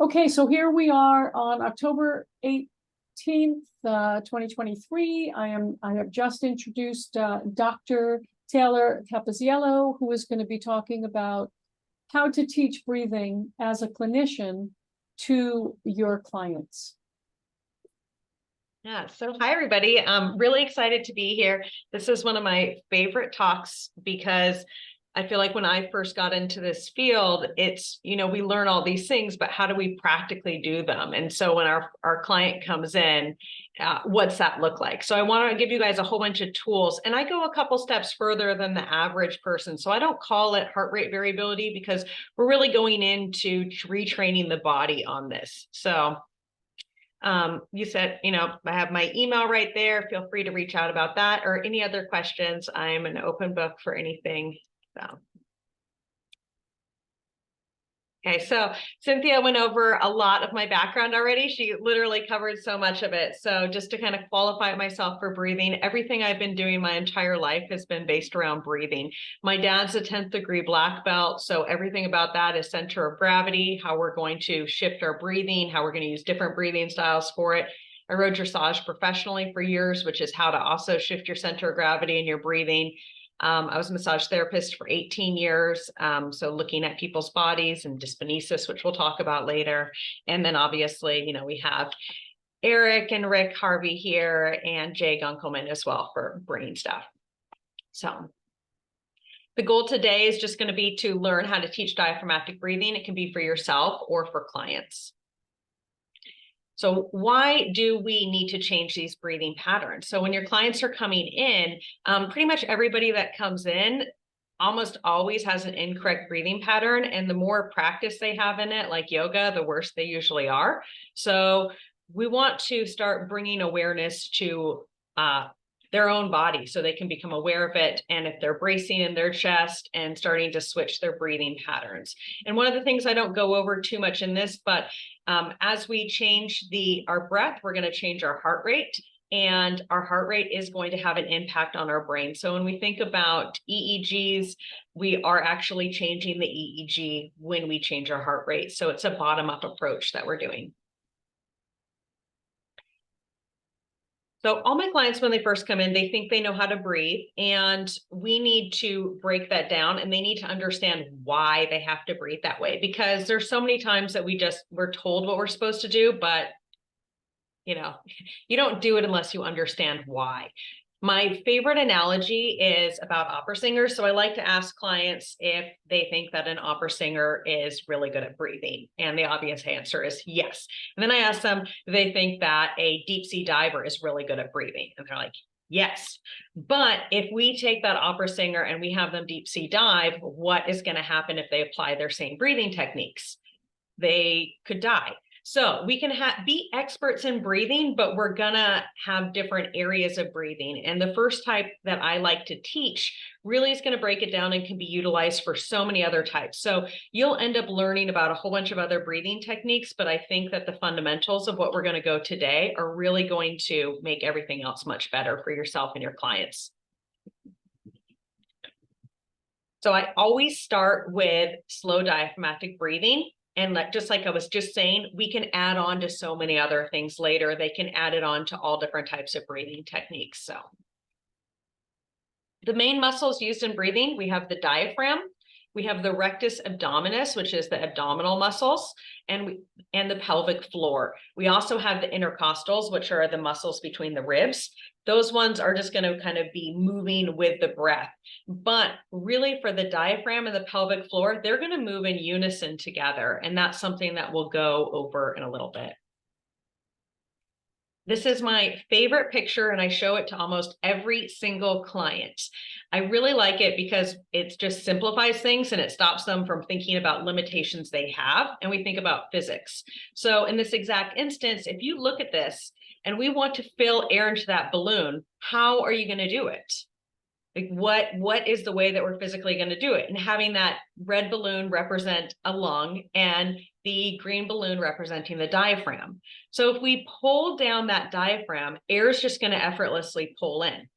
Okay, so here we are on October 18th, 2023. I have just introduced Dr. Taylor Capozziello, who is going to be talking about how to teach breathing as a clinician to your clients. Yeah, so hi everybody. I'm really excited to be here. This is one of my favorite talks because I feel like when I first got into this field, it's, we learn all these things, but how do we practically do them? And so when our client comes in, what's that look like? So I want to give you guys a whole bunch of tools, and I go a couple steps further than the average person. So I don't call it heart rate variability because we're really going into retraining the body on this. So you said, I have my email right there. Feel free to reach out about that or any other questions. I'm an open book for anything. So. Okay, so Cynthia went over a lot of my background already. She literally covered so much of it. So just to kind of qualify myself for breathing, everything I've been doing my entire life has been based around breathing. My dad's a 10th degree black belt. So everything about that is center of gravity, how we're going to shift our breathing, how we're going to use different breathing styles for it. I rode dressage professionally for years, which is how to also shift your center of gravity in your breathing. I was a massage therapist for 18 years. So looking at people's bodies and dyskinesis, which we'll talk about later. And then obviously, we have Eric and Rick Harvey here and Jay Gunkelman as well for brain stuff. So the goal today is just going to be to learn how to teach diaphragmatic breathing. It can be for yourself or for clients. So why do we need to change these breathing patterns? So when your clients are coming in, pretty much everybody that comes in almost always has an incorrect breathing pattern. And the more practice they have in it, like yoga, the worse they usually are. So we want to start bringing awareness to their own body so they can become aware of it. And if they're bracing in their chest and starting to switch their breathing patterns. And one of the things I don't go over too much in this, but as we change our breath, we're going to change our heart rate, and our heart rate is going to have an impact on our brain. So when we think about EEGs, we are actually changing the EEG when we change our heart rate. So it's a bottom-up approach that we're doing. So all my clients, when they first come in, they think they know how to breathe, and we need to break that down, and they need to understand why they have to breathe that way, because there's so many times that we're told what we're supposed to do, but you don't do it unless you understand why. My favorite analogy is about opera singers. So I like to ask clients if they think that an opera singer is really good at breathing. And the obvious answer is yes. And then I ask them, do they think that a deep sea diver is really good at breathing? And they're like, yes. But if we take that opera singer and we have them deep sea dive, what is going to happen if they apply their same breathing techniques? They could die. So we can be experts in breathing, but we're gonna have different areas of breathing. And the first type that I like to teach really is gonna break it down and can be utilized for so many other types. So you'll end up learning about a whole bunch of other breathing techniques, but I think that the fundamentals of what we're gonna go today are really going to make everything else much better for yourself and your clients. So I always start with slow diaphragmatic breathing. And just like I was just saying, we can add on to so many other things later. They can add it on to all different types of breathing techniques. So the main muscles used in breathing, we have the diaphragm, we have the rectus abdominis, which is the abdominal muscles, and the pelvic floor. We also have the intercostals, which are the muscles between the ribs. Those ones are just going to kind of be moving with the breath. But really for the diaphragm and the pelvic floor, they're going to move in unison together. And that's something that we'll go over in a little bit. This is my favorite picture, and I show it to almost every single client. I really like it because it just simplifies things and it stops them from thinking about limitations they have. And we think about physics. So in this exact instance, if you look at this, and we want to fill air into that balloon, how are you going to do it? Like what is the way that we're physically going to do it? And having that red balloon represent a lung and the green balloon representing the diaphragm. So if we pull down that diaphragm, air is just going to effortlessly pull in.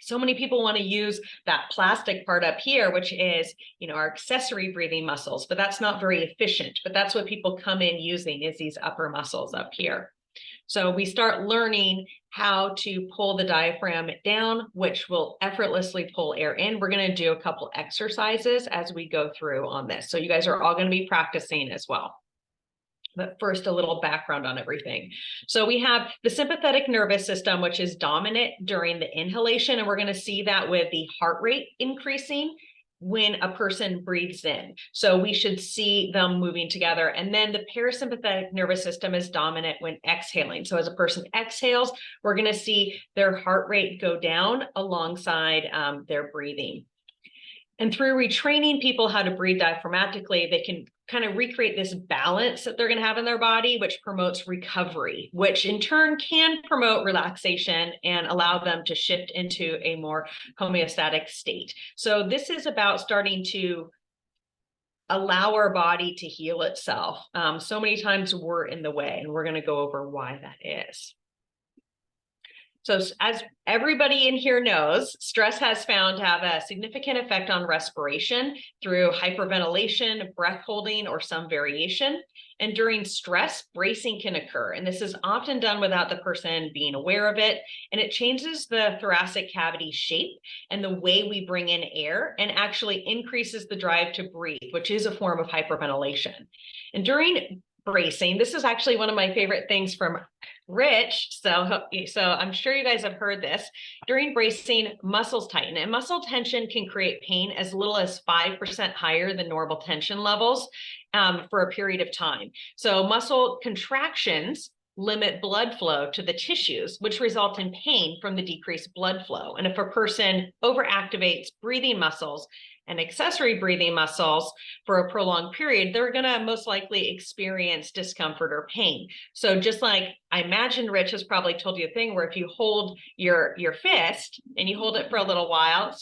So many people want to use that plastic part up here, which is, our accessory breathing muscles, but that's not very efficient. But that's what people come in using, is these upper muscles up here. So we start learning how to pull the diaphragm down, which will effortlessly pull air in. We're going to do a couple exercises as we go through on this. So you guys are all going to be practicing as well. But first, a little background on everything. So we have the sympathetic nervous system, which is dominant during the inhalation. And we're going to see that with the heart rate increasing when a person breathes in. So we should see them moving together. And then the parasympathetic nervous system is dominant when exhaling. So as a person exhales, we're going to see their heart rate go down alongside their breathing. And through retraining people how to breathe diaphragmatically, they can kind of recreate this balance that they're going to have in their body, which promotes recovery, which in turn can promote relaxation and allow them to shift into a more homeostatic state. So this is about starting to allow our body to heal itself. So many times we're in the way, and we're going to go over why that is. So as everybody in here knows, stress has found to have a significant effect on respiration through hyperventilation, breath holding, or some variation. And during stress, bracing can occur. And this is often done without the person being aware of it. And it changes the thoracic cavity shape and the way we bring in air, and actually increases the drive to breathe, which is a form of hyperventilation. And during bracing, this is actually one of my favorite things from Rich. So I'm sure you guys have heard this. During bracing, muscles tighten, and muscle tension can create pain as little as 5% higher than normal tension levels for a period of time. So muscle contractions limit blood flow to the tissues, which result in pain from the decreased blood flow. And if a person overactivates breathing muscles and accessory breathing muscles for a prolonged period, they're going to most likely experience discomfort or pain. So just like I imagine Rich has probably told you a thing where if you hold your fist and you hold it for a little while,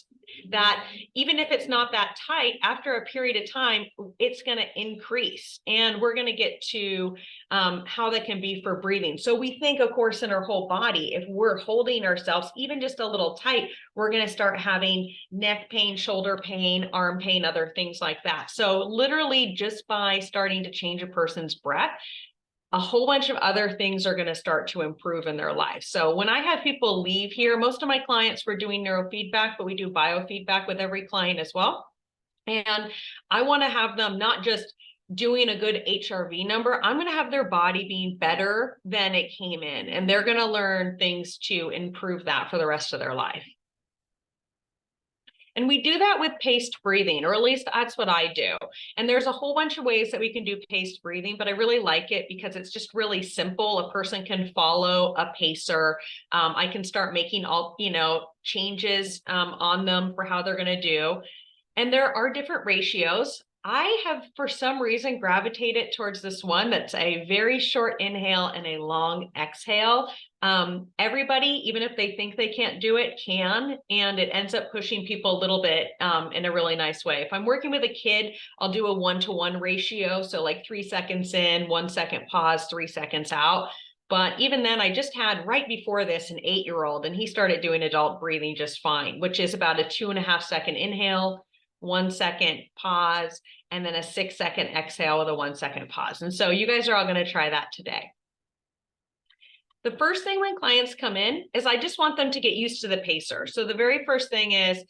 that even if it's not that tight, after a period of time, it's going to increase. And we're going to get to how that can be for breathing. So we think, of course, in our whole body, if we're holding ourselves even just a little tight, we're going to start having neck pain, shoulder pain, arm pain, other things like that. So literally just by starting to change a person's breath, a whole bunch of other things are going to start to improve in their life. So when I have people leave here, most of my clients were doing neurofeedback, but we do biofeedback with every client as well. And I want to have them not just doing a good HRV number, I'm going to have their body being better than it came in. And they're going to learn things to improve that for the rest of their life. And we do that with paced breathing, or at least that's what I do. And there's a whole bunch of ways that we can do paced breathing, but I really like it because it's just really simple. A person can follow a pacer. I can start making all, changes on them for how they're going to do. And there are different ratios. I have, for some reason, gravitated towards this one that's a very short inhale and a long exhale. Everybody, even if they think they can't do it, can, and it ends up pushing people a little bit in a really nice way. If I'm working with a kid, I'll do a 1-to-1 ratio. So like 3 seconds in, 1 second pause, 3 seconds out. But even then, I just had right before this an 8-year-old, and he started doing adult breathing just fine, which is about a 2.5 second inhale, 1 second pause, and then a 6 second exhale with a 1 second pause. And so you guys are all going to try that today. The first thing when clients come in is I just want them to get used to the pacer. So the very first thing is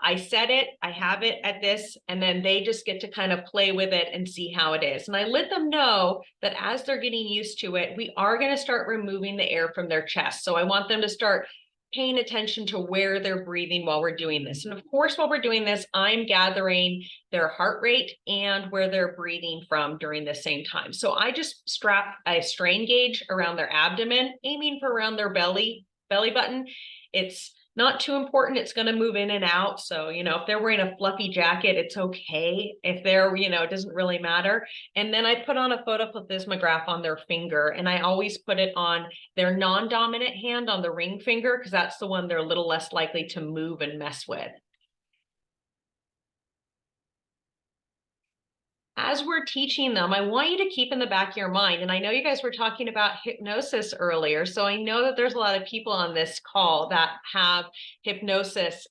I set it, I have it at this, and then they just get to kind of play with it and see how it is. And I let them know that as they're getting used to it, we are going to start removing the air from their chest. So I want them to start paying attention to where they're breathing while we're doing this. And of course, while we're doing this, I'm gathering their heart rate and where they're breathing from during the same time. So I just strap a strain gauge around their abdomen, aiming for around their belly button. It's not too important. It's going to move in and out. So, if they're wearing a fluffy jacket, it's okay. If they're, it doesn't really matter. And then I put on a photoplethysmograph on their finger, and I always put it on their non-dominant hand on the ring finger, because that's the one they're a little less likely to move and mess with. as we're teaching them, I want you to keep in the back of your mind, and I know you guys were talking about hypnosis earlier, so I know that there's a lot of people on this call that have hypnosis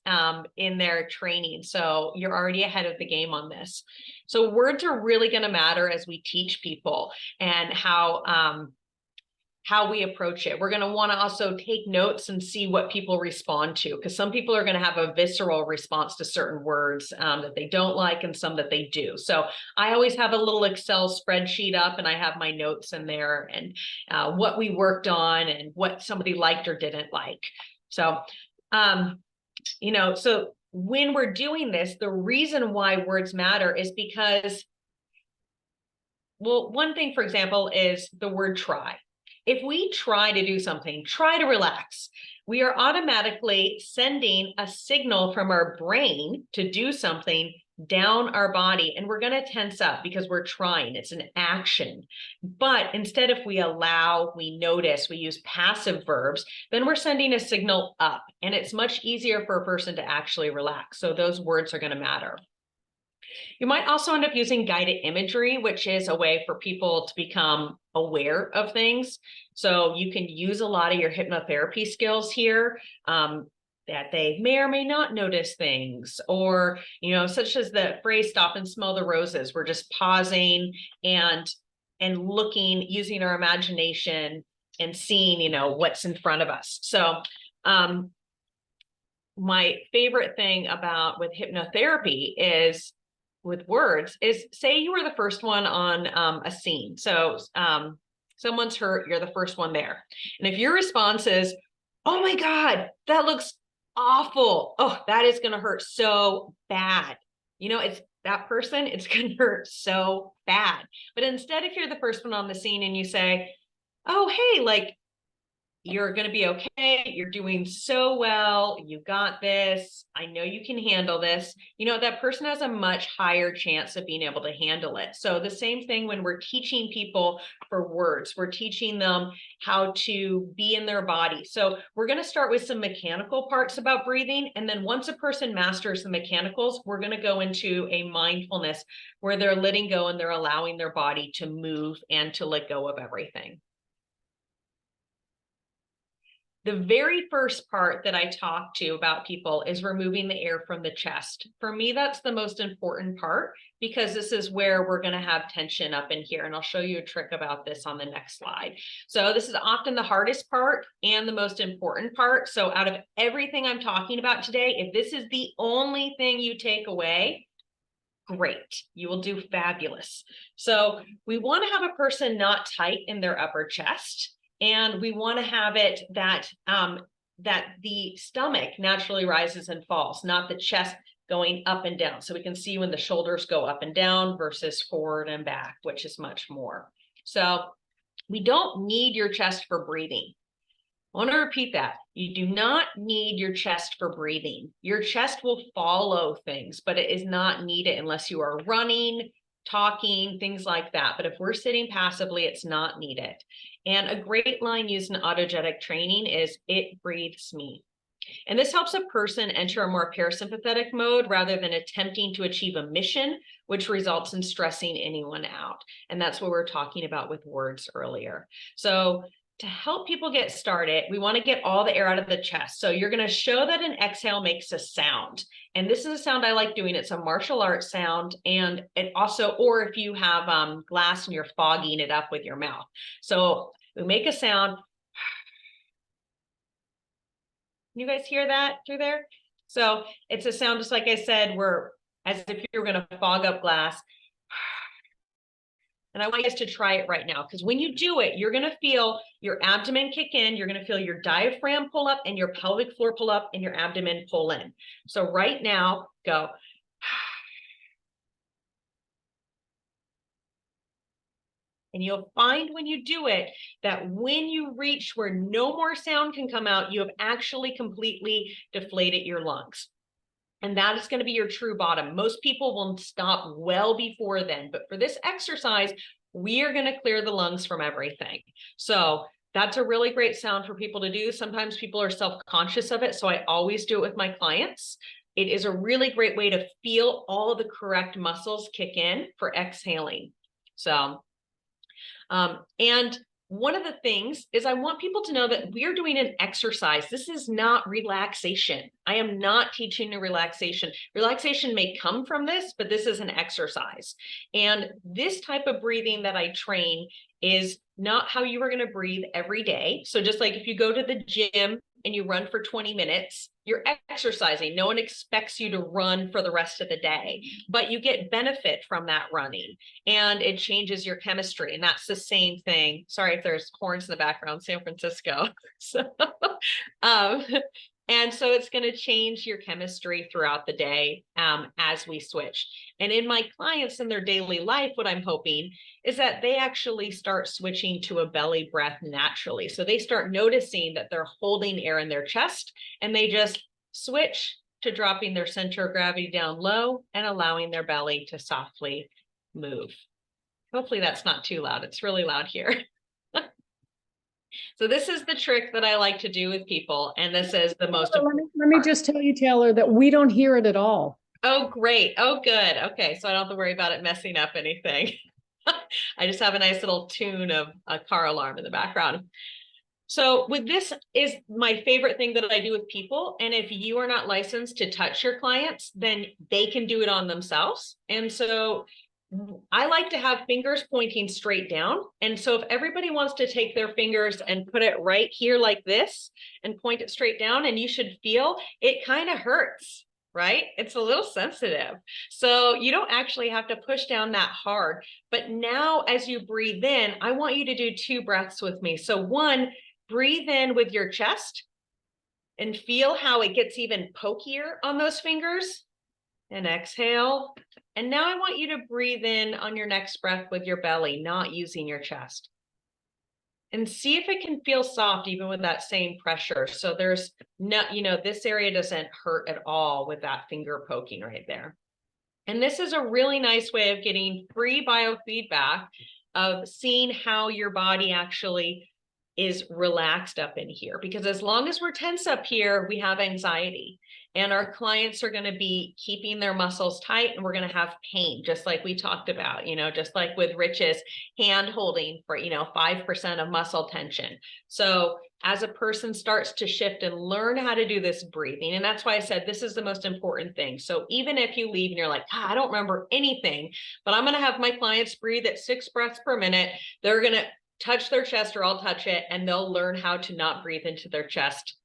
in their training, so you're already ahead of the game on this. So words are really going to matter as we teach people, and how we approach it. We're going to want to also take notes and see what people respond to, because some people are going to have a visceral response to certain words that they don't like, and some that they do. So I always have a little Excel spreadsheet up, and I have my notes in there, and what we worked on and what somebody liked or didn't like. So, so when we're doing this, the reason why words matter is because, well, one thing, for example, is the word try. If we try to do something, try to relax, we are automatically sending a signal from our brain to do something down our body, and we're going to tense up because we're trying. It's an action. But instead, if we allow, we notice, we use passive verbs, then we're sending a signal up, and it's much easier for a person to actually relax. So those words are going to matter. You might also end up using guided imagery, which is a way for people to become aware of things. So you can use a lot of your hypnotherapy skills here, that they may or may not notice things, or, such as the phrase, stop and smell the roses. We're just pausing and looking, using our imagination and seeing, what's in front of us. So, my favorite thing with hypnotherapy is, with words, is, say you were the first one on a scene. So someone's hurt, you're the first one there. And if your response is, oh my God, that looks awful. Oh, that is going to hurt so bad. It's that person, it's going to hurt so bad. But instead, if you're the first one on the scene and you say, oh, hey, like, you're going to be okay. You're doing so well. You got this. I know you can handle this. That person has a much higher chance of being able to handle it. So the same thing when we're teaching people for words, we're teaching them how to be in their body. So we're going to start with some mechanical parts about breathing. And then once a person masters the mechanicals, we're going to go into a mindfulness where they're letting go and they're allowing their body to move and to let go of everything. The very first part that I talk to about people is removing the air from the chest. For me, that's the most important part, because this is where we're going to have tension up in here. And I'll show you a trick about this on the next slide. So this is often the hardest part and the most important part. So out of everything I'm talking about today, if this is the only thing you take away, great, you will do fabulous. So we want to have a person not tight in their upper chest. And we want to have it that the stomach naturally rises and falls, not the chest going up and down. So we can see when the shoulders go up and down versus forward and back, which is much more. So we don't need your chest for breathing. I want to repeat that. You do not need your chest for breathing. Your chest will follow things, but it is not needed unless you are running, talking, things like that. But if we're sitting passively, it's not needed. And a great line used in autogenic training is, it breathes me. And this helps a person enter a more parasympathetic mode rather than attempting to achieve a mission, which results in stressing anyone out. And that's what we're talking about with words earlier. So to help people get started, we want to get all the air out of the chest. So you're going to show that an exhale makes a sound. And this is a sound I like doing. It's a martial arts sound. And it also, or if you have glass and you're fogging it up with your mouth. So we make a sound. You guys hear that through there? So it's a sound, just like I said, as if you're going to fog up glass. And I want you guys to try it right now, because when you do it, you're going to feel your abdomen kick in. You're going to feel your diaphragm pull up and your pelvic floor pull up and your abdomen pull in. So right now, go. And you'll find when you do it that when you reach where no more sound can come out, you have actually completely deflated your lungs. And that is going to be your true bottom. Most people will stop well before then. But for this exercise, we are going to clear the lungs from everything. So that's a really great sound for people to do. Sometimes people are self-conscious of it. So I always do it with my clients. it is a really great way to feel all the correct muscles kick in for exhaling. So, and one of the things is I want people to know that we are doing an exercise. This is not relaxation. I am not teaching a relaxation. Relaxation may come from this, but this is an exercise. And this type of breathing that I train is not how you are going to breathe every day. So just like if you go to the gym and you run for 20 minutes, you're exercising. No one expects you to run for the rest of the day, but you get benefit from that running and it changes your chemistry. And that's the same thing. Sorry if there's horns in the background, San Francisco. So, and so it's going to change your chemistry throughout the day as we switch. And in my clients in their daily life, what I'm hoping is that they actually start switching to a belly breath naturally. So they start noticing that they're holding air in their chest and they just switch to dropping their center of gravity down low and allowing their belly to softly move. Hopefully that's not too loud. It's really loud here. So this is the trick that I like to do with people. And this is the most important. Let me just tell you, Taylor, that we don't hear it at all. Oh, great. Oh, good. Okay. So I don't have to worry about it messing up anything. I just have a nice little tune of a car alarm in the background. So with this is my favorite thing that I do with people. And if you are not licensed to touch your clients, then they can do it on themselves. And so I like to have fingers pointing straight down. And so if everybody wants to take their fingers and put it right here like this and point it straight down, and you should feel it kind of hurts, right? It's a little sensitive. So you don't actually have to push down that hard. But now as you breathe in, I want you to do 2 breaths with me. So 1, breathe in with your chest and feel how it gets even pokier on those fingers. And exhale. And now I want you to breathe in on your next breath with your belly, not using your chest. And see if it can feel soft even with that same pressure. So there's no, this area doesn't hurt at all with that finger poking right there. And this is a really nice way of getting free biofeedback of seeing how your body actually is relaxed up in here. Because as long as we're tense up here, we have anxiety. And our clients are going to be keeping their muscles tight and we're going to have pain, just like we talked about, just like with Rich's hand holding for, 5% of muscle tension. So as a person starts to shift and learn how to do this breathing, and that's why I said this is the most important thing. So even if you leave and you're like, I don't remember anything, but I'm going to have my clients breathe at 6 breaths per minute. They're going to touch their chest or I'll touch it and they'll learn how to not breathe into their chest.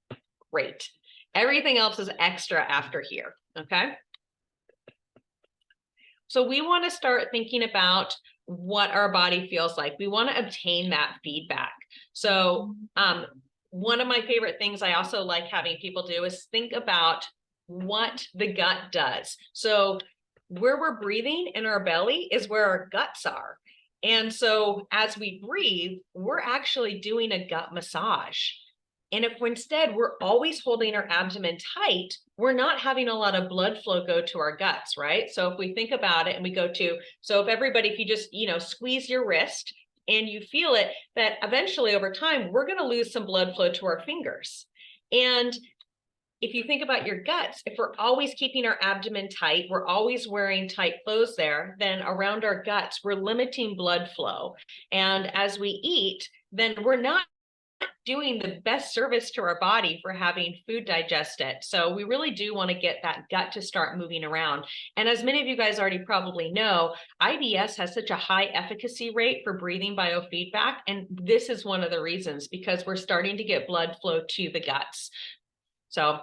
Great. Everything else is extra after here, okay? So we want to start thinking about what our body feels like. We want to obtain that feedback. So one of my favorite things I also like having people do is think about what the gut does. So where we're breathing in our belly is where our guts are. And so as we breathe, we're actually doing a gut massage. And if instead we're always holding our abdomen tight, we're not having a lot of blood flow go to our guts, right? So if we think about it and we go to, so if you just, squeeze your wrist and you feel it, that eventually over time, we're going to lose some blood flow to our fingers. And if you think about your guts, if we're always keeping our abdomen tight, we're always wearing tight clothes there, then around our guts, we're limiting blood flow. And as we eat, then we're not doing the best service to our body for having food digested. So we really do want to get that gut to start moving around. And as many of you guys already probably know, IBS has such a high efficacy rate for breathing biofeedback. And this is one of the reasons, because we're starting to get blood flow to the guts. So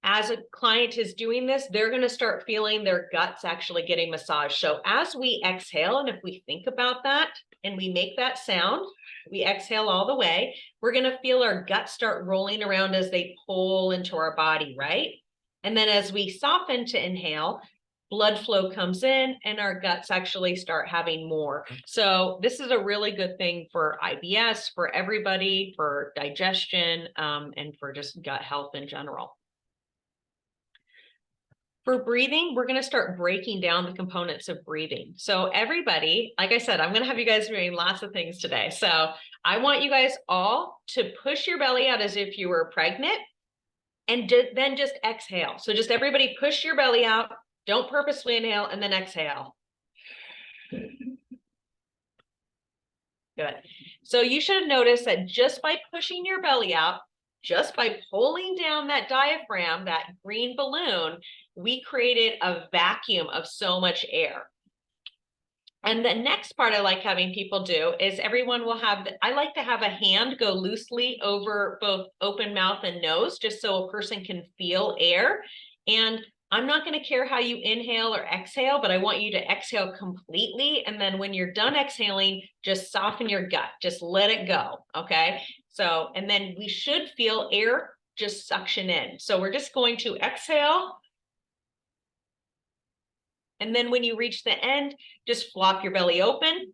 as a client is doing this, they're going to start feeling their guts actually getting massaged. So as we exhale, and if we think about that and we make that sound, we exhale all the way, we're going to feel our guts start rolling around as they pull into our body, right? And then as we soften to inhale, blood flow comes in and our guts actually start having more. So this is a really good thing for IBS, for everybody, for digestion, and for just gut health in general. For breathing, we're going to start breaking down the components of breathing. So everybody, like I said, I'm going to have you guys doing lots of things today. So I want you guys all to push your belly out as if you were pregnant And then just exhale. So just everybody push your belly out. Don't purposely inhale and then exhale. Good. So you should have noticed that just by pushing your belly out, just by pulling down that diaphragm, that green balloon, we created a vacuum of so much air. And the next part I like having people do is everyone will have, I like to have a hand go loosely over both open mouth and nose, just so a person can feel air. And I'm not going to care how you inhale or exhale, but I want you to exhale completely. And then when you're done exhaling, just soften your gut, just let it go. Okay. So, and then we should feel air just suction in. So we're just going to exhale. And then when you reach the end, just flop your belly open.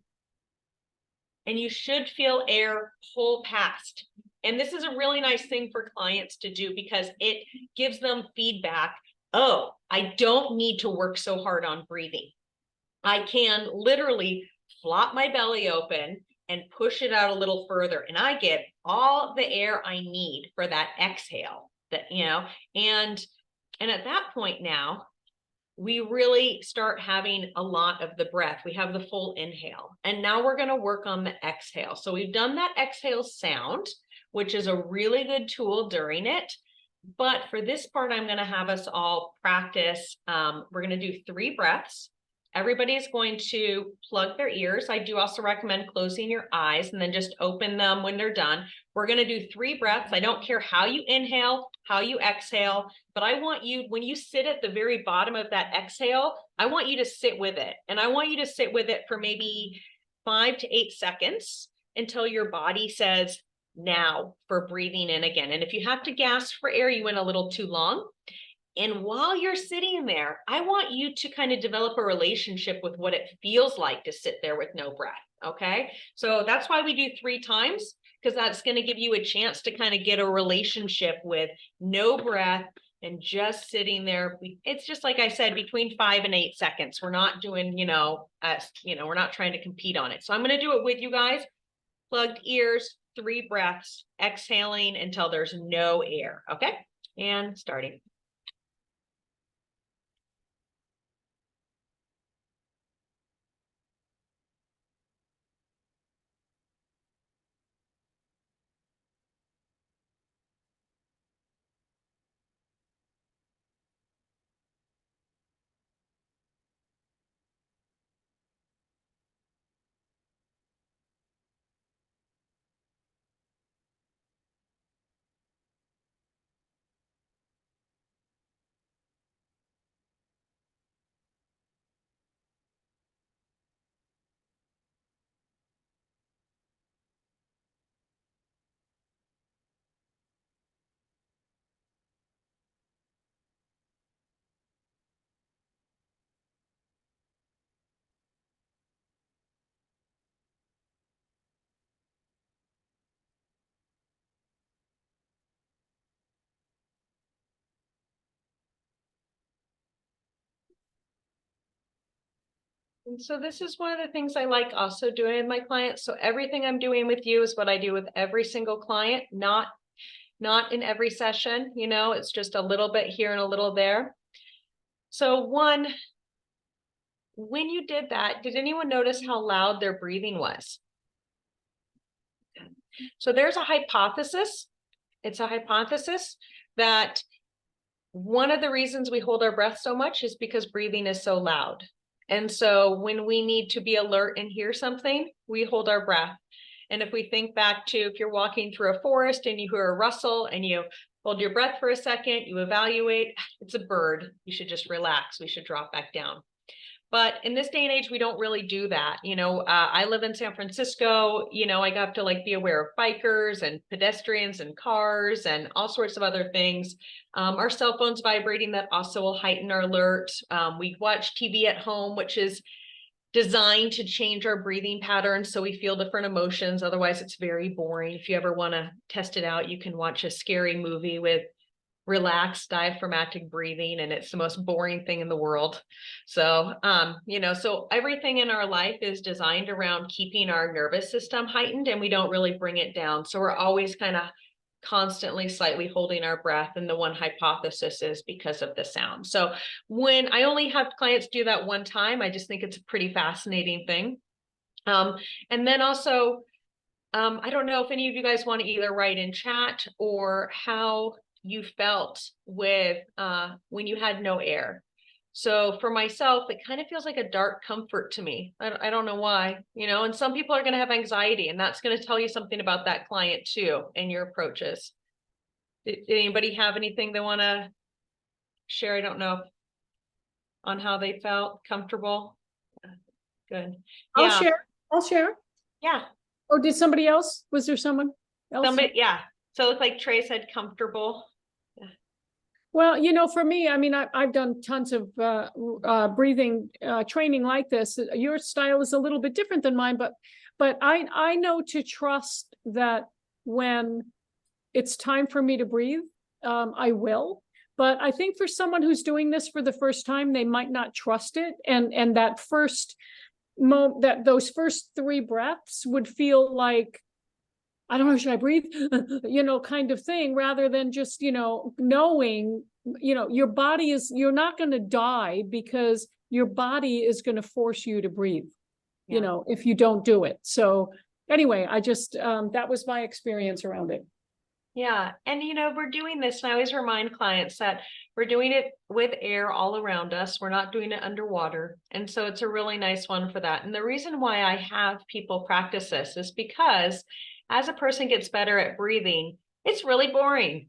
And you should feel air pull past. And this is a really nice thing for clients to do because it gives them feedback. Oh, I don't need to work so hard on breathing. I can literally flop my belly open and push it out a little further. And I get all the air I need for that exhale, and at that point now, we really start having a lot of the breath. We have the full inhale. And now we're going to work on the exhale. So we've done that exhale sound, which is a really good tool during it. But for this part, I'm going to have us all practice. We're going to do 3 breaths. Everybody's going to plug their ears. I do also recommend closing your eyes and then just open them when they're done. We're going to do 3 breaths. I don't care how you inhale, how you exhale, but I want you, when you sit at the very bottom of that exhale, I want you to sit with it. And I want you to sit with it for maybe 5 to 8 seconds until your body says now for breathing in again. And if you have to gasp for air, you went a little too long. And while you're sitting there, I want you to kind of develop a relationship with what it feels like to sit there with no breath. Okay. So that's why we do 3 times, because that's going to give you a chance to kind of get a relationship with no breath and just sitting there. It's just like I said, between 5 and 8 seconds. We're not doing, we're not trying to compete on it. So I'm going to do it with you guys. Plugged ears, 3 breaths, exhaling until there's no air. Okay. And starting. And so this is one of the things I like also doing with my clients. So everything I'm doing with you is what I do with every single client, not in every session, it's just a little bit here and a little there. So one, when you did that, did anyone notice how loud their breathing was? So there's a hypothesis. It's a hypothesis that one of the reasons we hold our breath so much is because breathing is so loud. And so when we need to be alert and hear something, we hold our breath. And if we think back to if you're walking through a forest and you hear a rustle and you hold your breath for a second, you evaluate, it's a bird. You should just relax. We should drop back down. But in this day and age, we don't really do that. I live in San Francisco, I got to be aware of bikers and pedestrians and cars and all sorts of other things. Our cell phones vibrating, that also will heighten our alert. We watch TV at home, which is designed to change our breathing patterns so we feel different emotions. Otherwise, it's very boring. If you ever want to test it out, you can watch a scary movie with relaxed diaphragmatic breathing, and it's the most boring thing in the world. So, so everything in our life is designed around keeping our nervous system heightened, and we don't really bring it down. So we're always kind of constantly slightly holding our breath. And the one hypothesis is because of the sound. So when I only have clients do that one time, I just think it's a pretty fascinating thing. And then also, I don't know if any of you guys want to either write in chat or how you felt with when you had no air. So for myself, it kind of feels like a dark comfort to me. I don't know why, you know, and some people are going to have anxiety, and that's going to tell you something about that client too and your approaches. Did anybody have anything they want to share? I don't know on how they felt comfortable. Good. I'll Yeah. share. I'll share. Yeah. Or did somebody else? Was there someone else? Somebody, yeah. So it looked like Trey said comfortable. Well, you know, for me, I mean, I've done tons of breathing training like this. Your style is a little bit different than mine, but I know to trust that when it's time for me to breathe, I will. But I think for someone who's doing this for the first time, they might not trust it, and that first moment, those first 3 breaths would feel like, I don't know, should I breathe? You know, kind of thing, rather than just, you know, knowing, you know, your body is, you're not going to die because your body is going to force you to breathe, you know, if you don't do it. So anyway, I just, that was my experience around it. Yeah. And, you know, we're doing this, and I always remind clients that we're doing it with air all around us. We're not doing it underwater. And so it's a really nice one for that. And the reason why I have people practice this is because as a person gets better at breathing, it's really boring.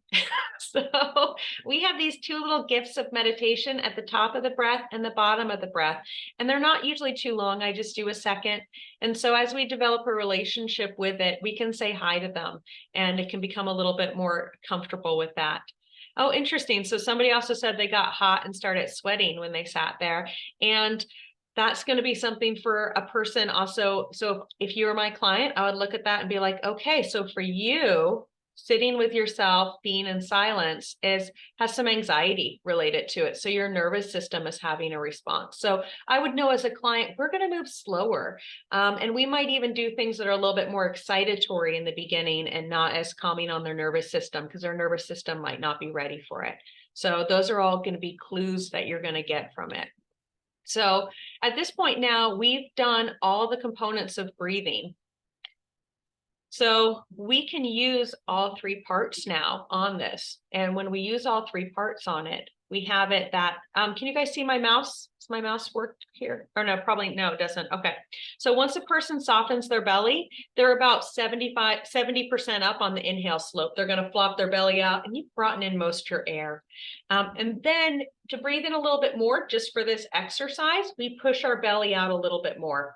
So we have these 2 little gifts of meditation at the top of the breath and the bottom of the breath. And they're not usually too long. I just do a second. And so as we develop a relationship with it, we can say hi to them, and it can become a little bit more comfortable with that. Oh, interesting. So somebody also said they got hot and started sweating when they sat there. And that's going to be something for a person also. So if you were my client, I would look at that and be like, okay, so for you, sitting with yourself, being in silence has some anxiety related to it. So your nervous system is having a response. So I would know as a client, we're going to move slower. And we might even do things that are a little bit more excitatory in the beginning and not as calming on their nervous system, because their nervous system might not be ready for it. So those are all going to be clues that you're going to get from it. So at this point now, we've done all the components of breathing. So we can use all 3 parts now on this. And when we use all 3 parts on it, we have it that, can you guys see my mouse? Does my mouse work here? Or no, probably, no, it doesn't. Okay. So once a person softens their belly, they're about 70% up on the inhale slope. They're going to flop their belly out, and you've brought in most of your air. And then to breathe in a little bit more, just for this exercise, we push our belly out a little bit more.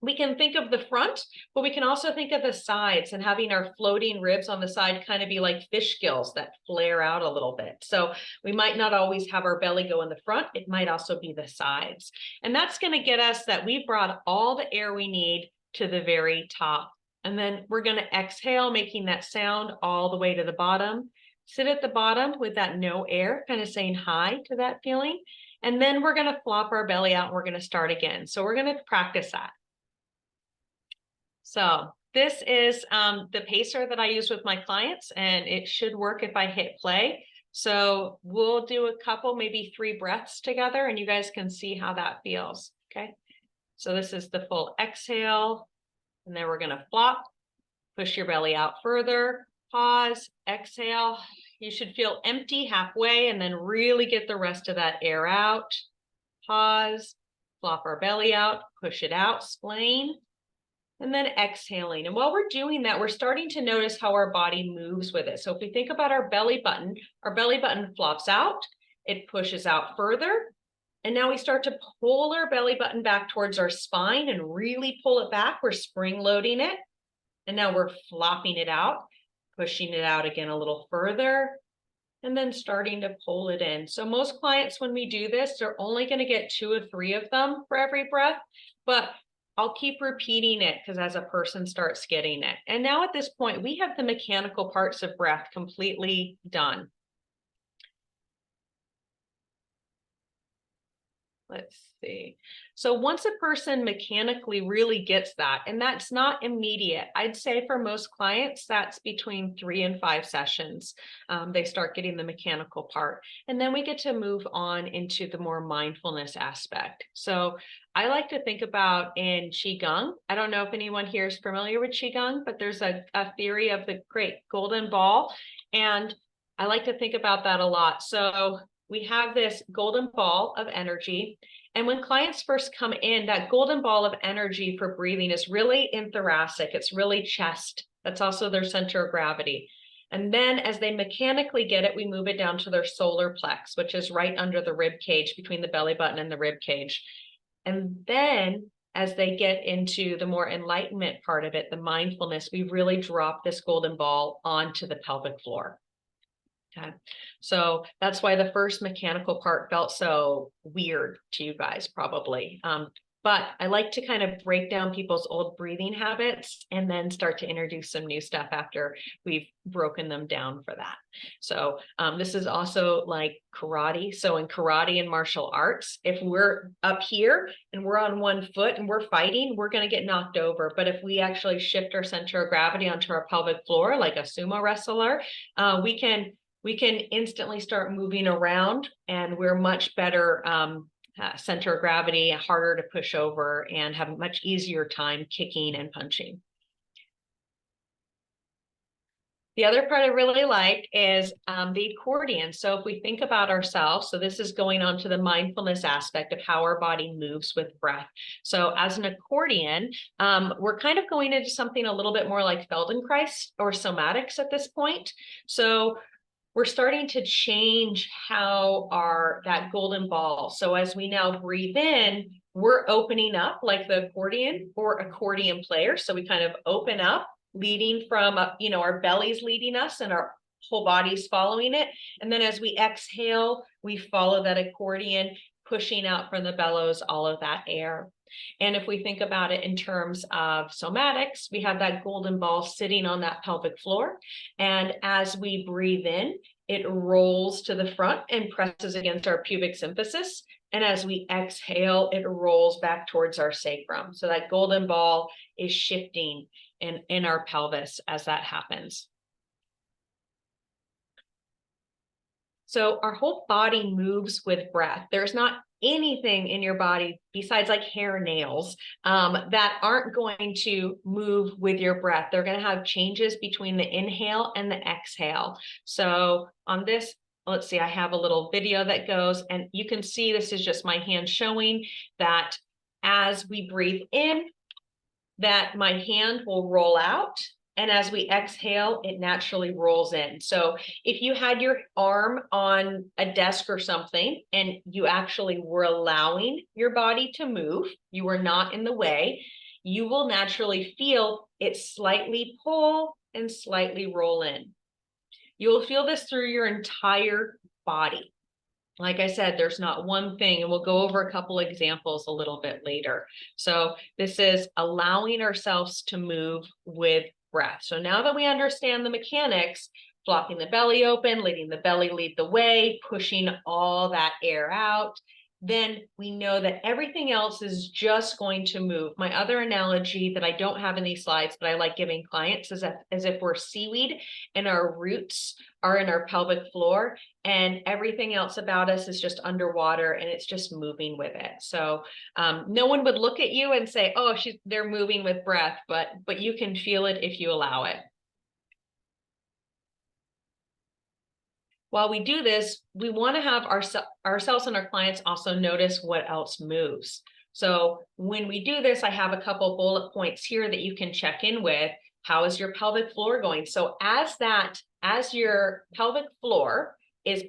We can think of the front, but we can also think of the sides, and having our floating ribs on the side kind of be like fish gills that flare out a little bit. So we might not always have our belly go in the front. It might also be the sides. And that's going to get us that we brought all the air we need to the very top. And then we're going to exhale, making that sound all the way to the bottom. Sit at the bottom with that no air, kind of saying hi to that feeling. And then we're going to flop our belly out, and we're going to start again. So we're going to practice that. So this is the pacer that I use with my clients, and it should work if I hit play. So we'll do a couple, maybe 3 breaths together, and you guys can see how that feels. Okay. So this is the full exhale, and then we're going to flop, push your belly out further, pause, exhale. You should feel empty halfway, and then really get the rest of that air out. Pause, flop our belly out, push it out, splaying. And then exhaling. And while we're doing that, we're starting to notice how our body moves with it. So if we think about our belly button flops out, it pushes out further. And now we start to pull our belly button back towards our spine and really pull it back. We're spring loading it. And now we're flopping it out, pushing it out again a little further, and then starting to pull it in. So most clients, when we do this, they're only going to get 2 or 3 of them for every breath, but I'll keep repeating it because as a person starts getting it. And now at this point, we have the mechanical parts of breath completely done. Let's see. So once a person mechanically really gets that, and that's not immediate, I'd say for most clients, that's between 3 and 5 sessions. They start getting the mechanical part. And then we get to move on into the more mindfulness aspect. So I like to think about in Qigong. I don't know if anyone here is familiar with Qigong, but there's a theory of the great golden ball. And I like to think about that a lot. So we have this golden ball of energy. And when clients first come in, that golden ball of energy for breathing is really in thoracic. It's really chest. That's also their center of gravity. And then as they mechanically get it, we move it down to their solar plex, which is right under the rib cage, between the belly button and the rib cage. And then as they get into the more enlightenment part of it, the mindfulness, we really drop this golden ball onto the pelvic floor. Okay. So that's why the first mechanical part felt so weird to you guys, probably. But I like to kind of break down people's old breathing habits and then start to introduce some new stuff after we've broken them down for that. So this is also like karate. So in karate and martial arts, if we're up here and we're on one foot and we're fighting, we're going to get knocked over. But if we actually shift our center of gravity onto our pelvic floor, like a sumo wrestler, we can instantly start moving around, and we're much better center of gravity, harder to push over, and have a much easier time kicking and punching. The other part I really like is the accordion. So if we think about ourselves, so this is going on to the mindfulness aspect of how our body moves with breath. So as an accordion, we're kind of going into something a little bit more like Feldenkrais or somatics at this point. So we're starting to change how that golden ball. So as we now breathe in, we're opening up like the accordion or accordion player. So we kind of open up, leading from, our belly's leading us and our whole body's following it. And then as we exhale, we follow that accordion, pushing out from the bellows all of that air. And if we think about it in terms of somatics, we have that golden ball sitting on that pelvic floor. And as we breathe in, it rolls to the front and presses against our pubic symphysis. And as we exhale, it rolls back towards our sacrum. So that golden ball is shifting in our pelvis as that happens. So our whole body moves with breath. There's not anything in your body besides like hair, nails, that aren't going to move with your breath. They're going to have changes between the inhale and the exhale. So on this, let's see, I have a little video that goes, and you can see this is just my hand showing that as we breathe in, that my hand will roll out. And as we exhale, it naturally rolls in. So if you had your arm on a desk or something, and you actually were allowing your body to move, you were not in the way, you will naturally feel it slightly pull and slightly roll in. You will feel this through your entire body. Like I said, there's not one thing, and we'll go over a couple examples a little bit later. So this is allowing ourselves to move with breath. So now that we understand the mechanics, flopping the belly open, letting the belly lead the way, pushing all that air out, then we know that everything else is just going to move. My other analogy that I don't have in these slides, but I like giving clients, is as if we're seaweed and our roots are in our pelvic floor, and everything else about us is just underwater and it's just moving with it. So no one would look at you and say, oh, they're moving with breath, but you can feel it if you allow it. While we do this, we want to have ourselves and our clients also notice what else moves. So when we do this, I have a couple bullet points here that you can check in with. How is your pelvic floor going? So as your pelvic floor is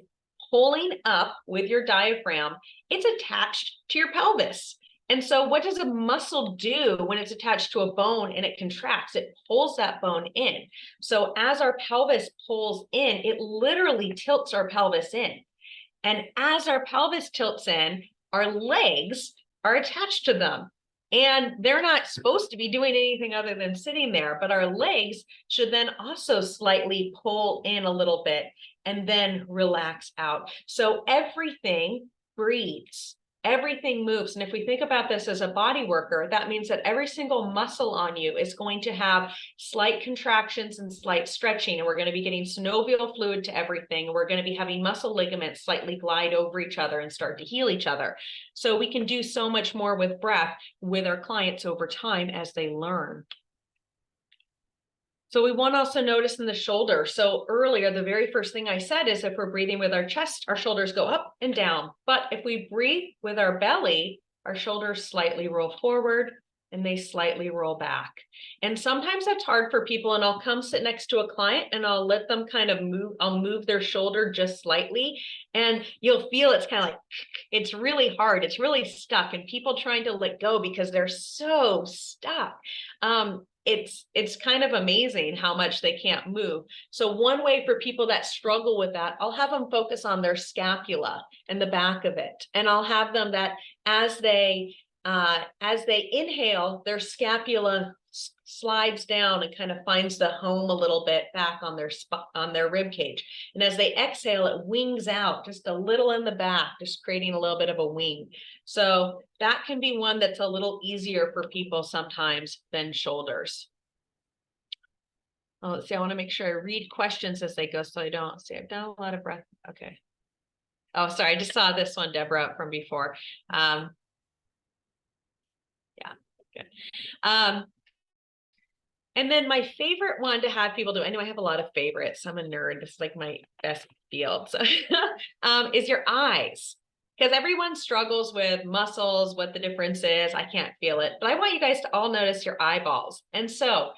pulling up with your diaphragm, it's attached to your pelvis. And so what does a muscle do when it's attached to a bone and it contracts? It pulls that bone in. So as our pelvis pulls in, it literally tilts our pelvis in. And as our pelvis tilts in, our legs are attached to them. And they're not supposed to be doing anything other than sitting there, but our legs should then also slightly pull in a little bit and then relax out. So everything breathes. everything moves. And if we think about this as a body worker, that means that every single muscle on you is going to have slight contractions and slight stretching. And we're going to be getting synovial fluid to everything. We're going to be having muscle ligaments slightly glide over each other and start to heal each other. So we can do so much more with breath with our clients over time as they learn. So we want to also notice in the shoulder. So earlier, the very first thing I said is if we're breathing with our chest, our shoulders go up and down. But if we breathe with our belly, our shoulders slightly roll forward and they slightly roll back. And sometimes that's hard for people, and I'll come sit next to a client and I'll let them kind of move, I'll move their shoulder just slightly, and you'll feel it's kind of like, it's really hard, it's really stuck, and people trying to let go because they're so stuck. It's kind of amazing how much they can't move. So one way for people that struggle with that, I'll have them focus on their scapula and the back of it. And I'll have them that as they inhale, their scapula slides down and kind of finds the home a little bit back on their rib cage. And as they exhale, it wings out just a little in the back, just creating a little bit of a wing. So that can be one that's a little easier for people sometimes than shoulders. Oh, let's see, I want to make sure I read questions as they go so I don't see. I've done a lot of breath. Okay. Oh, sorry, I just saw this one, Deborah, from before. Yeah, good. And then my favorite one to have people do, I know I have a lot of favorites, I'm a nerd, this is like my best field, so, is your eyes. Because everyone struggles with muscles, what the difference is, I can't feel it, but I want you guys to all notice your eyeballs. And so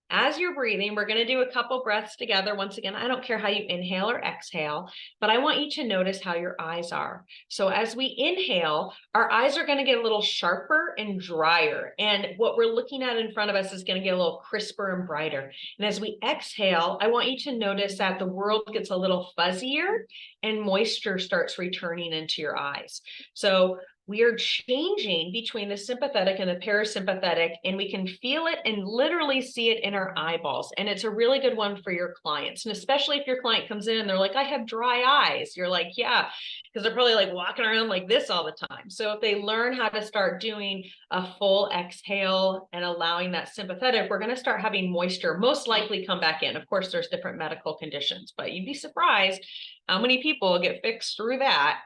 as you're breathing, we're going to do a couple breaths together. Once again, I don't care how you inhale or exhale, but I want you to notice how your eyes are. So as we inhale, our eyes are going to get a little sharper and drier. And what we're looking at in front of us is going to get a little crisper and brighter. And as we exhale, I want you to notice that the world gets a little fuzzier and moisture starts returning into your eyes. So we are changing between the sympathetic and the parasympathetic, and we can feel it and literally see it in our eyeballs. And it's a really good one for your clients. And especially if your client comes in and they're like, I have dry eyes. You're like, yeah, because they're probably like walking around like this all the time. So if they learn how to start doing a full exhale and allowing that sympathetic, we're going to start having moisture most likely come back in. Of course, there's different medical conditions, but you'd be surprised how many people get fixed through that.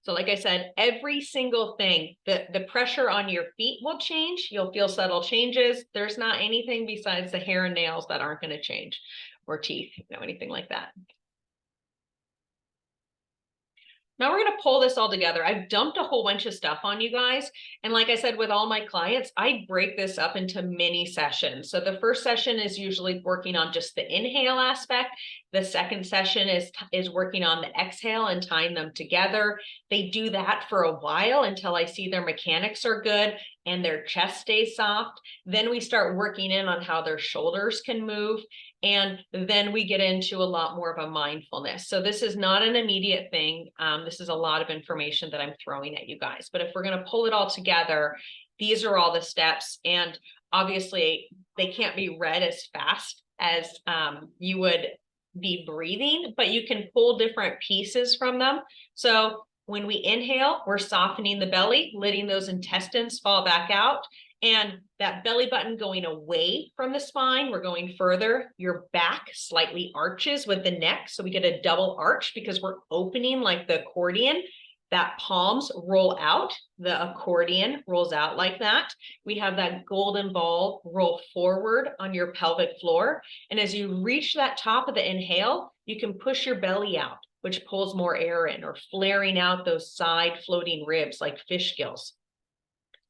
So like I said, every single thing, the pressure on your feet will change. You'll feel subtle changes. There's not anything besides the hair and nails that aren't going to change, or teeth, anything like that. Now we're going to pull this all together. I've dumped a whole bunch of stuff on you guys. And like I said, with all my clients, I break this up into mini sessions. So the first session is usually working on just the inhale aspect. The second session is working on the exhale and tying them together. They do that for a while until I see their mechanics are good and their chest stays soft. Then we start working in on how their shoulders can move. And then we get into a lot more of a mindfulness. So this is not an immediate thing. This is a lot of information that I'm throwing at you guys. But if we're going to pull it all together, these are all the steps. And obviously, they can't be read as fast as you would be breathing, but you can pull different pieces from them. So when we inhale, we're softening the belly, letting those intestines fall back out. And that belly button going away from the spine, we're going further. Your back slightly arches with the neck. So we get a double arch because we're opening like the accordion. That palms roll out, the accordion rolls out like that. We have that golden ball roll forward on your pelvic floor. And as you reach that top of the inhale, you can push your belly out, which pulls more air in, or flaring out those side floating ribs like fish gills.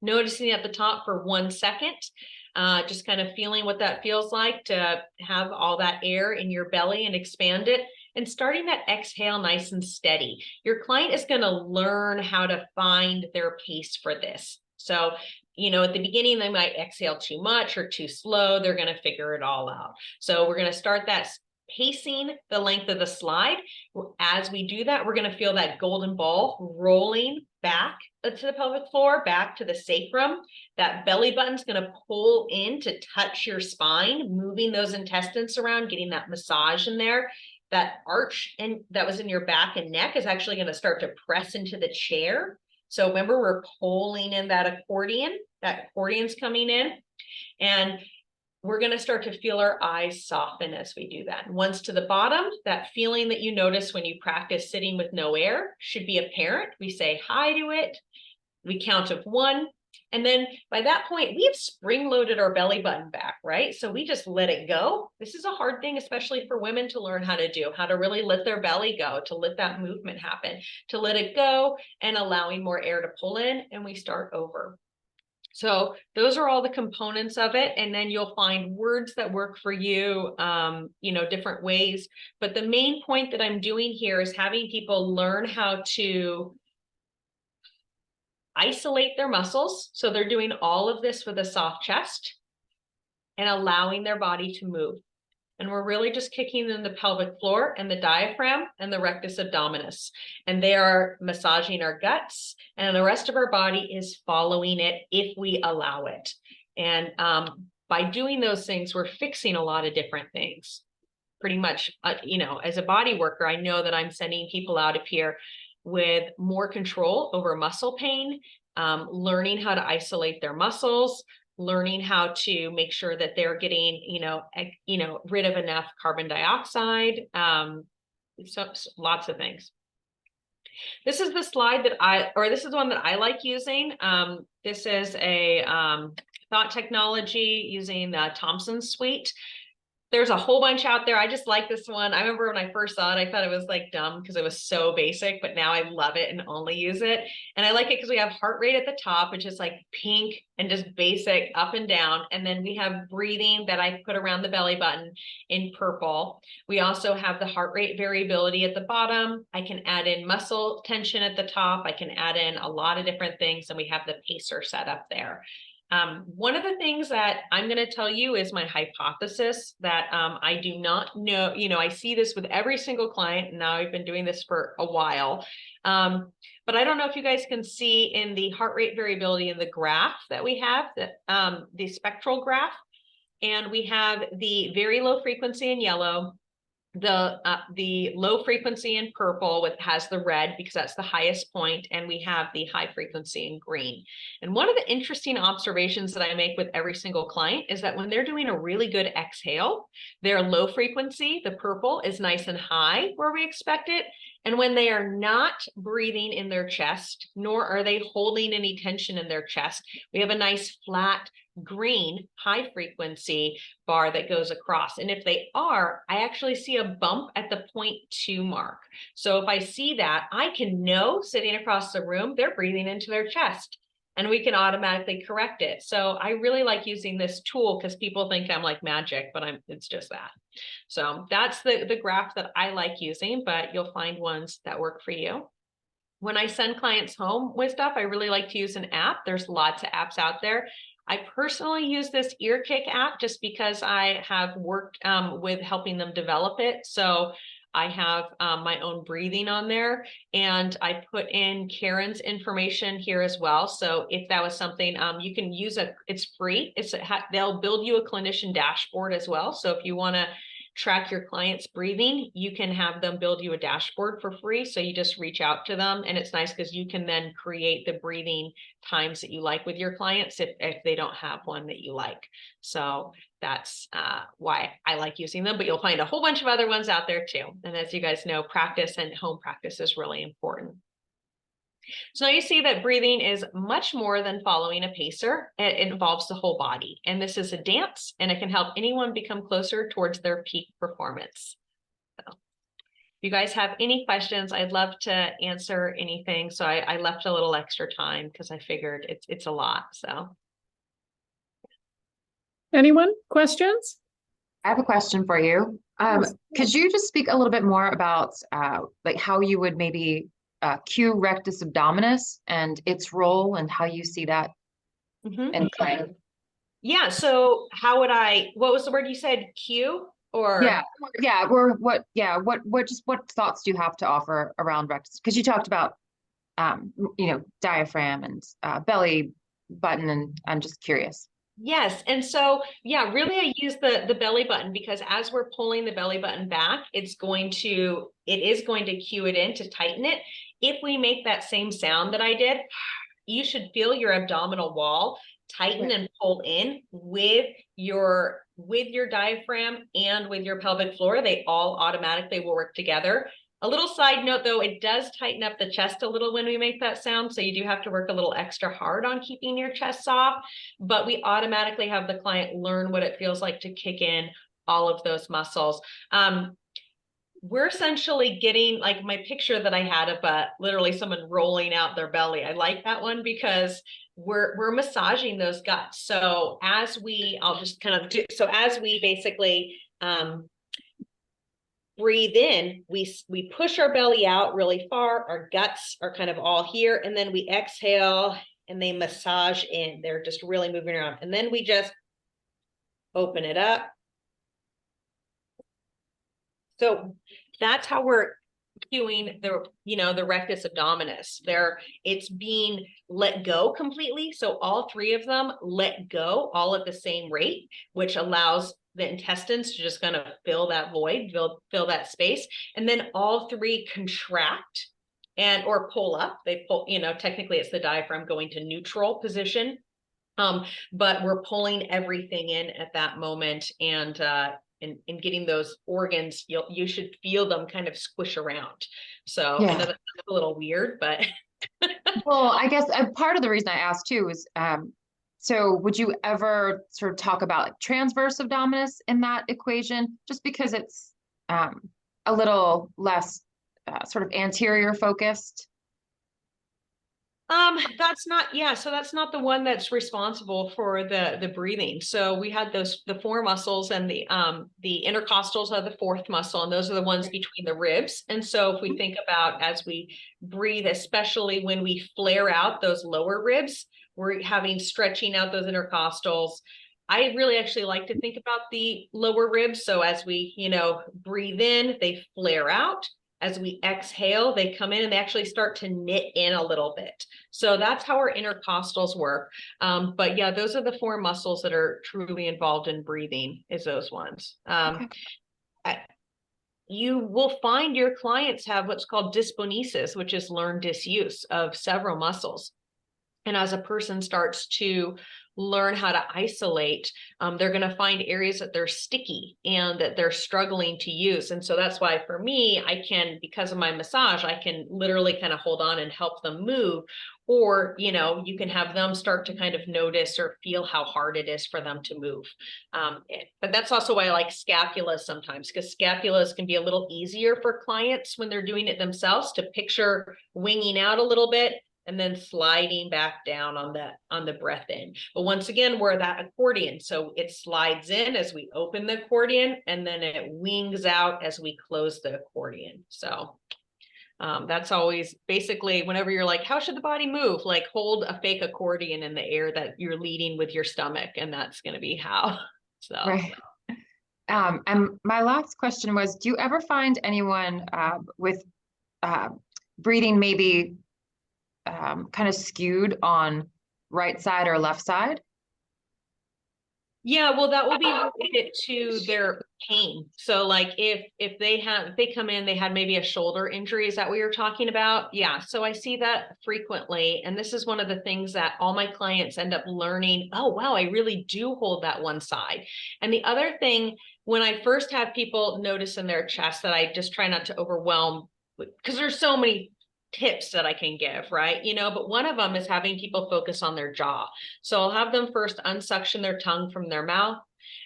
Noticing at the top for 1 second, just kind of feeling what that feels like to have all that air in your belly and expand it, and starting that exhale nice and steady. Your client is going to learn how to find their pace for this. So, at the beginning, they might exhale too much or too slow. They're going to figure it all out. So we're going to start that pacing the length of the slide. As we do that, we're going to feel that golden ball rolling back to the pelvic floor, back to the sacrum. That belly button's going to pull in to touch your spine, moving those intestines around, getting that massage in there. that arch and that was in your back and neck is actually going to start to press into the chair. So remember, we're pulling in that accordion's coming in, and we're going to start to feel our eyes soften as we do that. Once to the bottom, that feeling that you notice when you practice sitting with no air should be apparent. We say hi to it. We count of 1. And then by that point, we have spring loaded our belly button back, right? So we just let it go. This is a hard thing, especially for women to learn how to do, how to really let their belly go, to let that movement happen, to let it go and allowing more air to pull in, and we start over. So those are all the components of it. And then you'll find words that work for you, different ways. But the main point that I'm doing here is having people learn how to isolate their muscles. So they're doing all of this with a soft chest and allowing their body to move. And we're really just kicking in the pelvic floor and the diaphragm and the rectus abdominis. And they are massaging our guts, and the rest of our body is following it if we allow it. And by doing those things, we're fixing a lot of different things. Pretty much, as a body worker, I know that I'm sending people out of here with more control over muscle pain, learning how to isolate their muscles, learning how to make sure that they're getting, rid of enough carbon dioxide, so lots of things. This is the slide this is one that I like using. This is a thought technology using the Thompson suite. There's a whole bunch out there. I just like this one. I remember when I first saw it, I thought it was like dumb because it was so basic, but now I love it and only use it. And I like it because we have heart rate at the top, which is like pink and just basic up and down. And then we have breathing that I put around the belly button in purple. We also have the heart rate variability at the bottom. I can add in muscle tension at the top. I can add in a lot of different things. And we have the pacer set up there. One of the things that I'm going to tell you is my hypothesis that I do not know, I see this with every single client, and now I've been doing this for a while. But I don't know if you guys can see in the heart rate variability in the graph that we have, the spectral graph, and we have the very low frequency in yellow, the low frequency in purple has the red because that's the highest point, and we have the high frequency in green. And one of the interesting observations that I make with every single client is that when they're doing a really good exhale, their low frequency, the purple, is nice and high where we expect it. And when they are not breathing in their chest, nor are they holding any tension in their chest, we have a nice flat green high frequency bar that goes across. And if they are, I actually see a bump at the 0.2 mark. So if I see that, I can know sitting across the room, they're breathing into their chest, and we can automatically correct it. So I really like using this tool because people think I'm like magic, but it's just that. So that's the graph that I like using, but you'll find ones that work for you. When I send clients home with stuff, I really like to use an app. There's lots of apps out there. I personally use this Ear Kick app just because I have worked with helping them develop it. So I have my own breathing on there, and I put in Karen's information here as well. So if that was something you can use, it's free. They'll build you a clinician dashboard as well. So if you want to track your clients' breathing, you can have them build you a dashboard for free. So you just reach out to them, and it's nice because you can then create the breathing times that you like with your clients if they don't have one that you like. So that's why I like using them, but you'll find a whole bunch of other ones out there too. And as you guys know, practice and home practice is really important. So now you see that breathing is much more than following a pacer. It involves the whole body. And this is a dance, and it can help anyone become closer towards their peak performance. So if you guys have any questions, I'd love to answer anything. So I left a little extra time because I figured it's a lot. So. Anyone? Questions? I have a question for you. Could you just speak a little bit more about like how you would maybe cue rectus abdominis and its role and how you see that in client? Yeah. So how would what was the word you said? Cue or? Yeah. What thoughts do you have to offer around rectus? Because you talked about, diaphragm and belly button, and I'm just curious. Yes. And so, yeah, really I use the belly button because as we're pulling the belly button back, it is going to cue it in to tighten it. If we make that same sound that I did, you should feel your abdominal wall tighten Right. and pull in with your diaphragm and with your pelvic floor. They all automatically will work together. A little side note though, it does tighten up the chest a little when we make that sound. So you do have to work a little extra hard on keeping your chest soft, but we automatically have the client learn what it feels like to kick in all of those muscles. We're essentially getting like my picture that I had of literally someone rolling out their belly. I like that one because we're massaging those guts. So as we, I'll just kind of do, so as we basically breathe in, we push our belly out really far. Our guts are kind of all here. And then we exhale and they massage in. They're just really moving around. And then we just open it up. So that's how we're cueing the rectus abdominis. It's being let go completely. So all three of them let go all at the same rate, which allows the intestines to just kind of fill that void, fill that space. And then all three contract or pull up. They pull, technically it's the diaphragm going to neutral position. But we're pulling everything in at that moment and getting those organs, you should feel them kind of squish around. So I know that's a little weird, but. Well, I guess part of the reason I asked too is, so would you ever sort of talk about like transverse abdominis in that equation? Just because it's a little less sort of anterior focused. That's not the one that's responsible for the breathing. So we had the four muscles, and the intercostals are the fourth muscle, and those are the ones between the ribs. And so if we think about as we breathe, especially when we flare out those lower ribs, we're having stretching out those intercostals. I really actually like to think about the lower ribs. So as we, breathe in, they flare out. As we exhale, they come in and they actually start to knit in a little bit. So that's how our intercostals work. But yeah, those are the four muscles that are truly involved in breathing, is those ones. You will find your clients have what's called dysponesis, which is learned disuse of several muscles. And as a person starts to learn how to isolate, they're going to find areas that they're sticky and that they're struggling to use. And so that's why for me, because of my massage, I can literally kind of hold on and help them move. Or, you can have them start to kind of notice or feel how hard it is for them to move. But that's also why I like scapulas sometimes, because scapulas can be a little easier for clients when they're doing it themselves to picture winging out a little bit and then sliding back down on the breath in. But once again, we're that accordion. So it slides in as we open the accordion, and then it wings out as we close the accordion. So that's always basically whenever you're like, how should the body move? Like hold a fake accordion in the air that you're leading with your stomach, and that's going to be how. So. Right. And my last question was, do you ever find anyone with breathing maybe kind of skewed on right side or left side? Yeah, well, that will be related to their pain. So like if they come in, they had maybe a shoulder injury, is that what you're talking about? Yeah. So I see that frequently. And this is one of the things that all my clients end up learning. Oh, wow, I really do hold that one side. And the other thing, when I first have people notice in their chest, that I just try not to overwhelm, because there's so many tips that I can give, right? But one of them is having people focus on their jaw. So I'll have them first unsuction their tongue from their mouth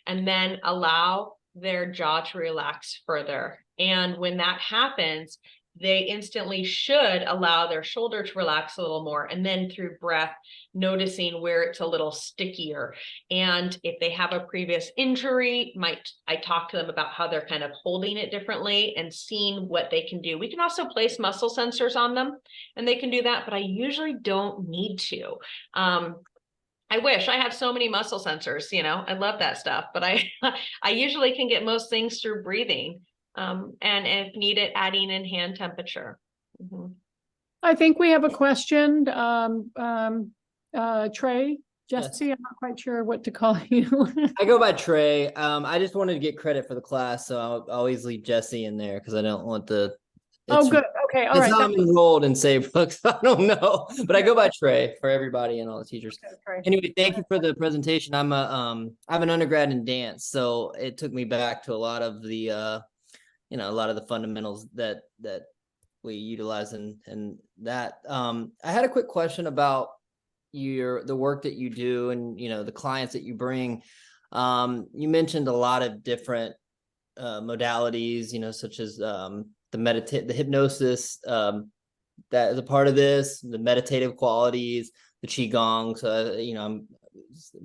and then allow their jaw to relax further. And when that happens, they instantly should allow their shoulder to relax a little more. And then through breath, noticing where it's a little stickier. And if they have a previous injury, I talk to them about how they're kind of holding it differently and seeing what they can do. We can also place muscle sensors on them, and they can do that, but I usually don't need to. I wish I had so many muscle sensors, I love that stuff, but I usually can get most things through breathing. And if needed, adding in hand temperature. Mm-hmm. I think we have a question, Trey. Jesse, I'm not quite sure what to call you. I go by Trey. I just wanted to get credit for the class, so I'll always leave Jesse in there because I don't want the. Oh, good. Okay. All That's right. how I'm enrolled in Sagebrook. I don't know, but I go by Trey for everybody and all the teachers. Okay. Anyway, thank you for the presentation. I'm an undergrad in dance, so it took me back to a lot of the a lot of the fundamentals that we utilize and that. I had a quick question about the work that you do and the clients that you bring. You mentioned a lot of different modalities, such as the hypnosis that is a part of this, the meditative qualities, the qigong. So I'm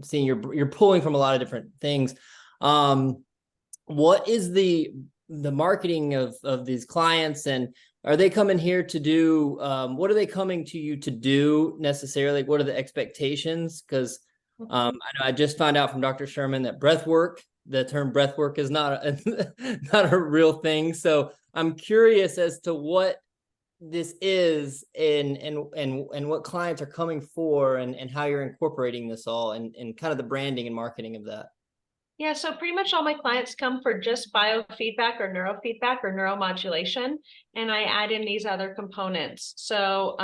seeing you're pulling from a lot of different things. What is the marketing of these clients, and are they coming here to do what are they coming to you to do necessarily? What are the expectations? Because I know I just found out from Dr. Sherman that the term breath work is not not a real thing. So I'm curious as to what this is and what clients are coming for and how you're incorporating this all and kind of the branding and marketing of that. Yeah, so pretty much all my clients come for just biofeedback or neuromodulation, and I add in these other components. So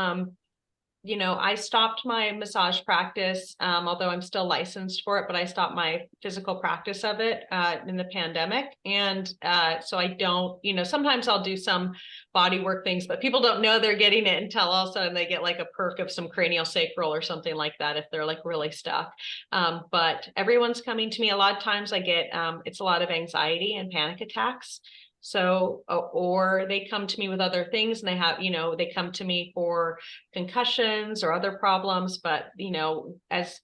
I stopped my massage practice, although I'm still licensed for it, but I stopped my physical practice of it in the pandemic. And so I don't, sometimes I'll do some body work things, but people don't know they're getting it until all of a sudden they get like a perk of some cranial sacral or something like that if they're like really stuck. But everyone's coming to me. A lot of times I get, it's a lot of anxiety and panic attacks. So, or they come to me with other things and they come to me for concussions or other problems. But, as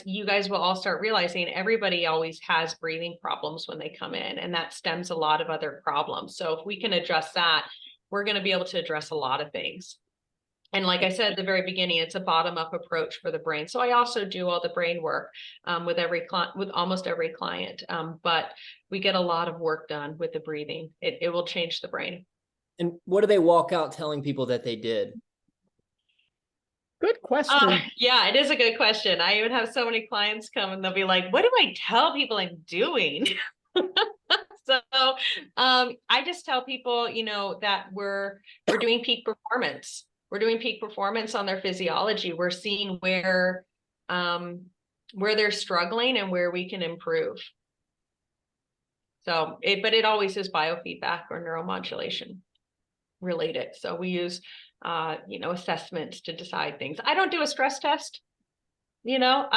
you guys will all start realizing, everybody always has breathing problems when they come in, and that stems a lot of other problems. So if we can address that, we're going to be able to address a lot of things. And like I said at the very beginning, it's a bottom-up approach for the brain. So I also do all the brain work with almost every client. But we get a lot of work done with the breathing. It will change the brain. And what do they walk out telling people that they did? Good question. Yeah, it is a good question. I even have so many clients come and they'll be like, what do I tell people I'm doing? So I just tell people, that we're doing peak performance. We're doing peak performance on their physiology. We're seeing where they're struggling and where we can improve. So but it always is biofeedback or neuromodulation related. So we use assessments to decide things. I don't do a stress test. I don't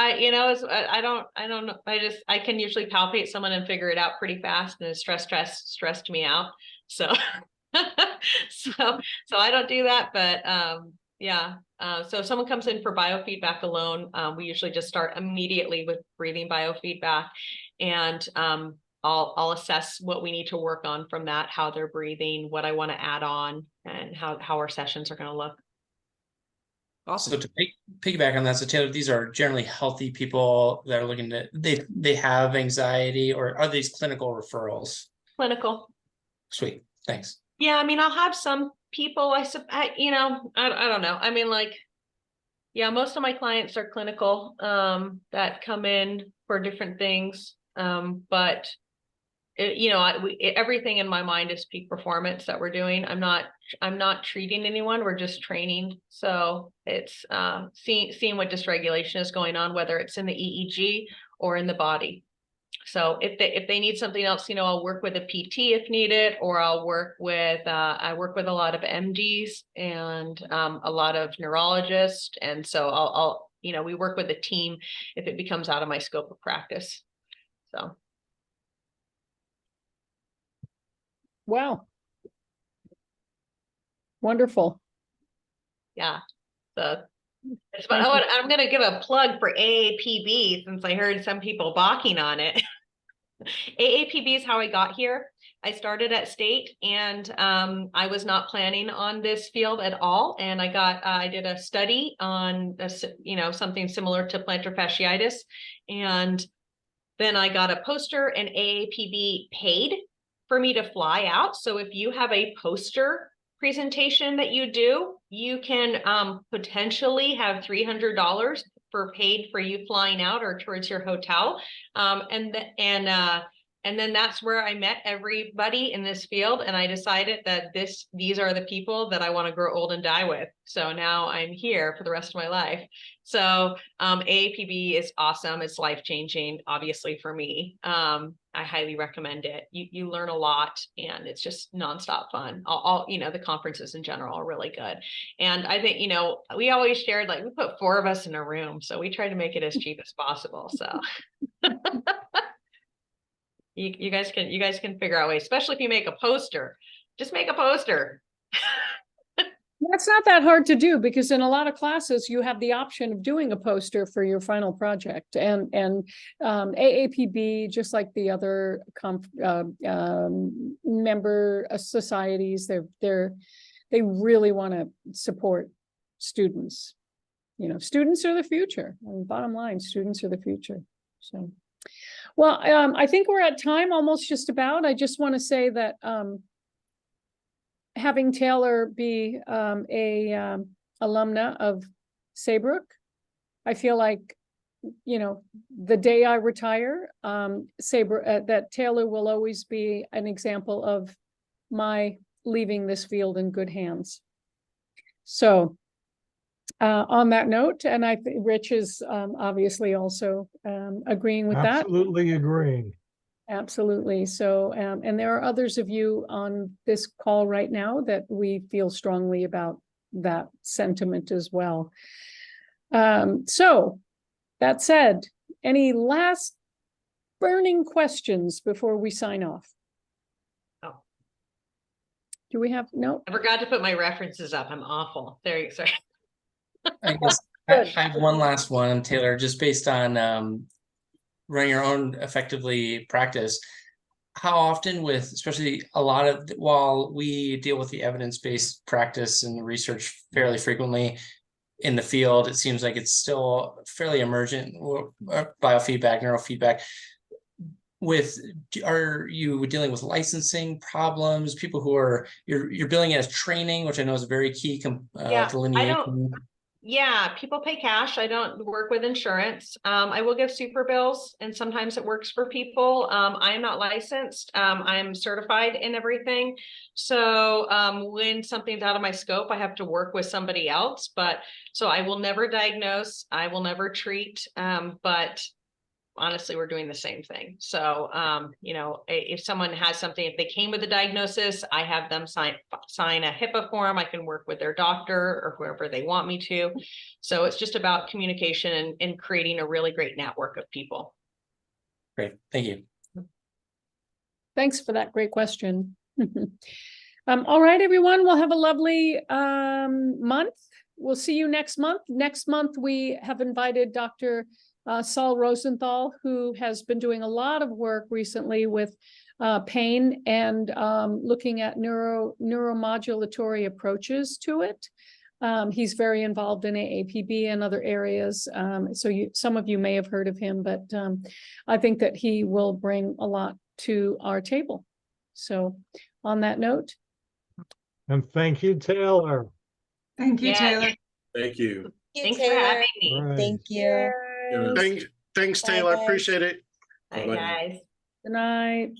know. I can usually palpate someone and figure it out pretty fast, and stress stressed me out. So so I don't do that, but so if someone comes in for biofeedback alone, we usually just start immediately with breathing biofeedback, and I'll assess what we need to work on from that, how they're breathing, what I want to add on, and how our sessions are going to look. Awesome. So to piggyback on that, so Taylor, these are generally healthy people that are looking to, they have anxiety, or are these clinical referrals? Clinical. Sweet. Thanks. Yeah. I mean, I'll have some people, I don't know. I mean, most of my clients are clinical, that come in for different things. But everything in my mind is peak performance that we're doing. I'm not treating anyone. We're just training. So it's seeing what dysregulation is going on, whether it's in the EEG or in the body. So if they need something else, I'll work with a PT if needed, or I'll work with I work with a lot of MDs and a lot of neurologists, and so I'll we work with a team if it becomes out of my scope of practice. So. Wow. Wonderful. Yeah. So I'm going to give a plug for AAPB, since I heard some people balking on it. AAPB is how I got here. I started at State, and I was not planning on this field at all. And I did a study on, something similar to plantar fasciitis. And then I got a poster, and AAPB paid for me to fly out. So if you have a poster presentation that you do, you can potentially have $300 paid for you flying out or towards your hotel. And then that's where I met everybody in this field. And I decided that these are the people that I want to grow old and die with. So now I'm here for the rest of my life. So AAPB is awesome. It's life-changing, obviously, for me. I highly recommend it. You learn a lot, and it's just nonstop fun. All the conferences in general are really good. And I think, we always shared, like, we put 4 of us in a room, so we try to make it as cheap as possible. So you guys can figure out ways, especially if you make a poster. Just make a poster. That's not that hard to do, because in a lot of classes you have the option of doing a poster for your final project, and AAPB, just like the other member societies, they really want to support students. Students are the future. I mean, bottom line, students are the future. So, well, I think we're at time, almost just about. I just want to say that having Taylor be a alumna of Saybrook, I feel like, the day I retire, Saybrook, that Taylor will always be an example of my leaving this field in good hands. So on that note, and I think Rich is obviously also agreeing with that. Absolutely agreeing. Absolutely. So, and there are others of you on this call right now that we feel strongly about that sentiment as well. So that said, any last burning questions before we sign off? Oh. Do we have, no? I forgot to put my references up. I'm awful. Sorry. I guess I have one last one, Taylor, just based on running your own effectively practice. How often especially while we deal with the evidence-based practice and research fairly frequently in the field, it seems like it's still fairly emergent, biofeedback, neurofeedback. Are you dealing with licensing problems, people who are, you're billing as training, which I know is a very key delineation? Yeah, people pay cash. I don't work with insurance. I will give super bills, and sometimes it works for people. I am not licensed. I'm certified in everything. So when something's out of my scope, I have to work with somebody else. So I will never diagnose. I will never treat. But honestly, we're doing the same thing. So, if someone has something, if they came with a diagnosis, I have them sign a HIPAA form. I can work with their doctor or whoever they want me to. So it's just about communication and creating a really great network of people. Great. Thank you. Thanks for that great question. All right, everyone, we'll have a lovely month. We'll see you next month. Next month, we have invited Dr. Saul Rosenthal, who has been doing a lot of work recently with pain and looking at neuromodulatory approaches to it. He's very involved in AAPB and other areas. So some of you may have heard of him, but I think that he will bring a lot to our table. So on that note. And thank you, Taylor. Thank you, Taylor. Thank you. Thanks for having me. Right. Thank you. Thanks, Taylor. Bye, guys. Appreciate it. Bye, Bye-bye. guys. Good night.